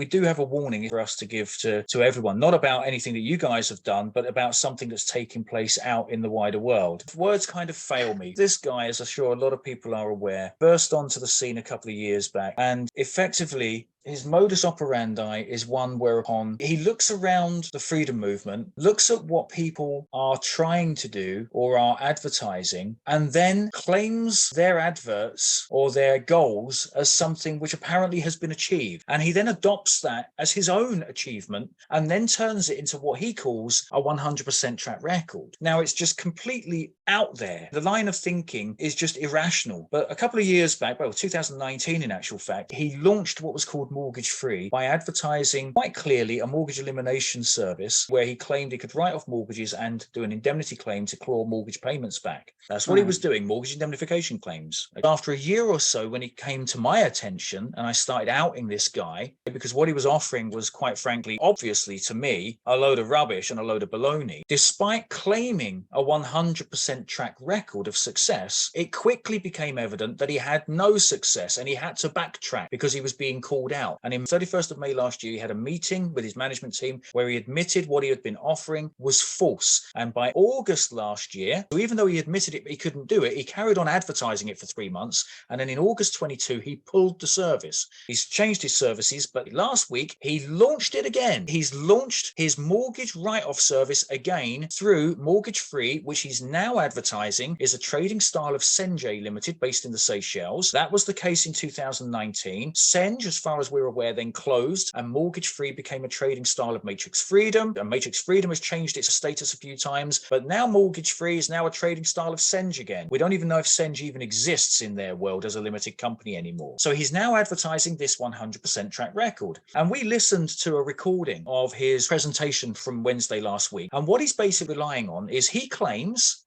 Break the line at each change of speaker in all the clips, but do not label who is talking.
we do have a warning for us to give to everyone, not about anything that you guys have done, but about something that's taking place out in the wider world. Words kind of fail me. This guy, as I'm sure a lot of people are aware, burst onto the scene a couple of years back, and effectively his modus operandi is one whereupon he looks around the freedom movement, looks at what people are trying to do or are advertising, and then claims their adverts or their goals as something which apparently has been achieved. And he then adopts that as his own achievement and then turns it into what he calls a 100% track record. Now, it's just completely out there. The line of thinking is just irrational. But a couple of years back, well, 2019 in actual fact, he launched what was called Mortgage Free by advertising quite clearly a mortgage elimination service where he claimed he could write off mortgages and do an indemnity claim to claw mortgage payments back. That's what he was doing, mortgage indemnification claims. After a year or so, when he came to my attention and I started outing this guy, because what he was offering was, quite frankly, obviously to me, a load of rubbish and a load of baloney. Despite claiming a 100% track record of success, it quickly became evident that he had no success and he had to backtrack because he was being called out. And in 31st of May last year, he had a meeting with his management team where he admitted what he had been offering was false. And by August last year, so even though he admitted it, he couldn't do it, he carried on advertising it for 3 months. And then in August 22, he pulled the service. He's changed his services, but last week he launched it again. He's launched his mortgage write-off service again through Mortgage Free, which he's now advertising is a trading style of Senj Limited based in the Seychelles. That was the case in 2019. Senj, as far as we're aware, then closed and Mortgage Free became a trading style of Matrix Freedom. And Matrix Freedom has changed its status a few times, but now Mortgage Free is now a trading style of Senj again. We don't even know if Senj even exists in their world as a limited company anymore. So he's now advertising this 100% track record. And we listened to a recording of his presentation from Wednesday last week. And what he's basically relying on is he claims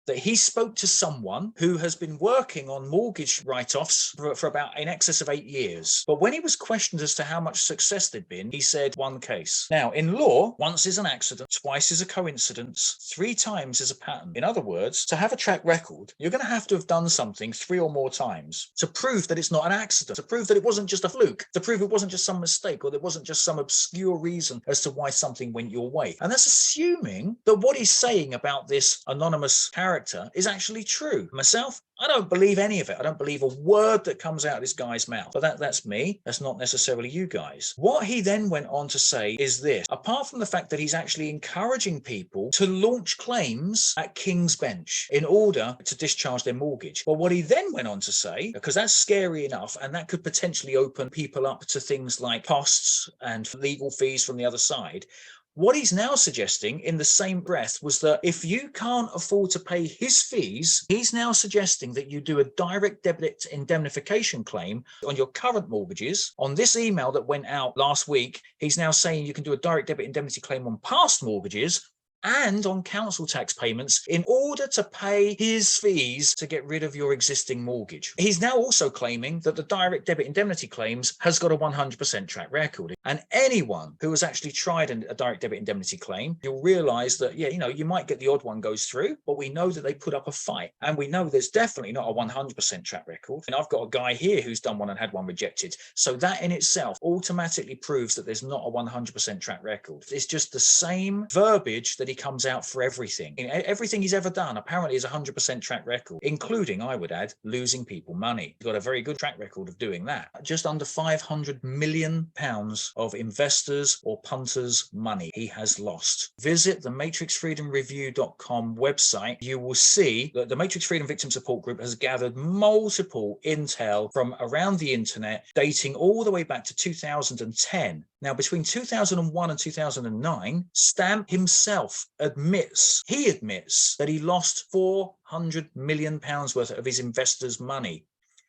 that he spoke to someone who has been working on mortgage write-offs for about in excess of 8 years. But when he was questioned as to how much success there'd been, he said 1 case. Now, in law, once is an accident, twice is a coincidence, 3 times is a pattern. In other words, to have a track record, you're going to have done something 3 or more times to prove that it's not an accident, to prove that it wasn't just a fluke, to prove it wasn't just some mistake, or there wasn't just some obscure reason as to why something went your way. And that's assuming that what he's saying about this anonymous character is actually true. Myself, I don't believe any of it. I don't believe a word that comes out of this guy's mouth. But that's me. That's not necessarily you guys. What he then went on to say is this. Apart from the fact that he's actually encouraging people to launch claims at King's Bench in order to discharge their mortgage. But what he then went on to say, because that's scary enough, and that could potentially open people up to things like costs and legal fees from the other side. What he's now suggesting in the same breath was that if you can't afford to pay his fees, he's now suggesting that you do a direct debit indemnification claim on your current mortgages. On this email that went out last week, he's now saying you can do a direct debit indemnity claim on past mortgages and on council tax payments in order to pay his fees to get rid of your existing mortgage. He's now also claiming that the direct debit indemnity claims has got a 100% track record. And anyone who has actually tried a direct debit indemnity claim, you'll realize that, yeah, you might get the odd one goes through, but we know that they put up a fight. And we know there's definitely not a 100% track record. And I've got a guy here who's done one and had one rejected. So that in itself automatically proves that there's not a 100% track record. It's just the same verbiage that he comes out for everything. Everything he's ever done apparently is a 100% track record, including, I would add, losing people money. He's got a very good track record of doing that. Just under £500 million of investors or punters' money he has lost. Visit the matrixfreedomreview.com website. You will see that the Matrix Freedom Victim Support Group has gathered multiple intel from around the internet dating all the way back to 2010. Now, between 2001 and 2009, Stamp himself admits that he lost £400 million worth of his investors' money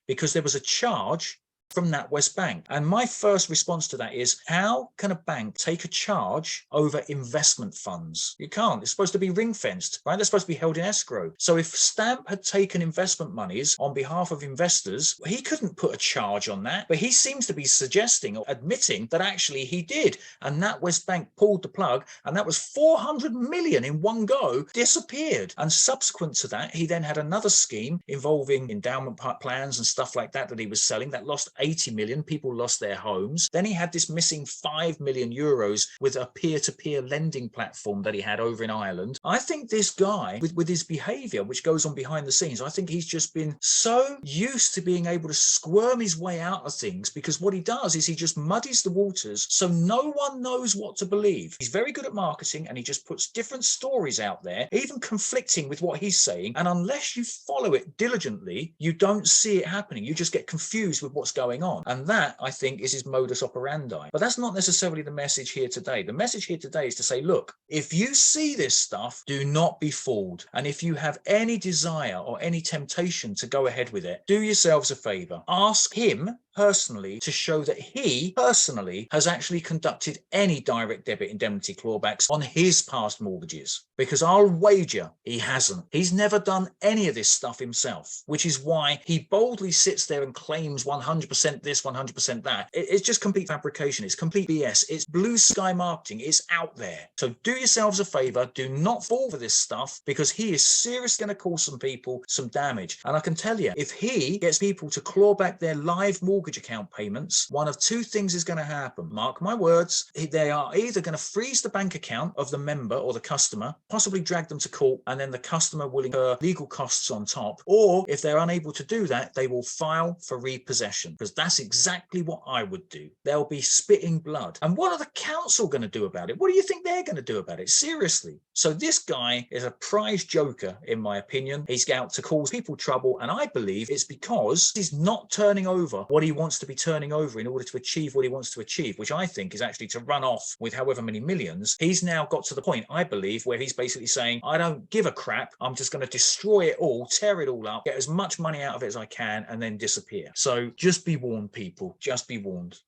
because there was a charge from NatWest Bank. And my first response to that is, how can a bank take a charge over investment funds? You can't. It's supposed to be ring-fenced, right? They're supposed to be held in escrow. So if Stamp had taken investment monies on behalf of investors, he couldn't put a charge on that. But he seems to be suggesting or admitting that actually he did. And NatWest Bank pulled the plug, and that was 400 million in one go disappeared. And subsequent to that, he then had another scheme involving endowment plans and stuff like that he was selling that lost 80 million. People lost their homes. Then he had this missing 5 million euros with a peer-to-peer lending platform that he had over in Ireland. I think this guy, with his behavior, which goes on behind the scenes, I think he's just been so used to being able to squirm his way out of things, because what he does is he just muddies the waters so no one knows what to believe. He's very good at marketing, and he just puts different stories out there, even conflicting with what he's saying. And unless you follow it diligently, you don't see it happening. You just get confused with what's going on. And that, I think, is his modus operandi. But that's not necessarily the message here today. The message here today is to say, look, if you see this stuff, do not be fooled. And if you have any desire or any temptation to go ahead with it, do yourselves a favor. Ask him personally to show that he personally has actually conducted any direct debit indemnity clawbacks on his past mortgages, because I'll wager he hasn't. He's never done any of this stuff himself, which is why he boldly sits there and claims 100% this, 100% that. It's just complete fabrication. It's complete BS. It's blue sky marketing. It's out there. So do yourselves a favor. Do not fall for this stuff, because he is seriously going to cause some people some damage. And I can tell you, if he gets people to claw back their live mortgage account payments, one of two things is going to happen. Mark my words. They are either going to freeze the bank account of the member or the customer, possibly drag them to court, and then the customer will incur legal costs on top. Or if they're unable to do that, they will file for repossession, because that's exactly what I would do. They'll be spitting blood. And what are the council going to do about it? What do you think they're going to do about it? Seriously. So this guy is a prize joker, in my opinion. He's out to cause people trouble, and I believe it's because he's not turning over what he wants to be turning over in order to achieve what he wants to achieve, which I think is actually to run off with however many millions. He's now got to the point, I believe, where he's basically saying, I don't give a crap. I'm just going to destroy it all, tear it all up, get as much money out of it as I can, and then disappear. So just be warned, people. Just be warned.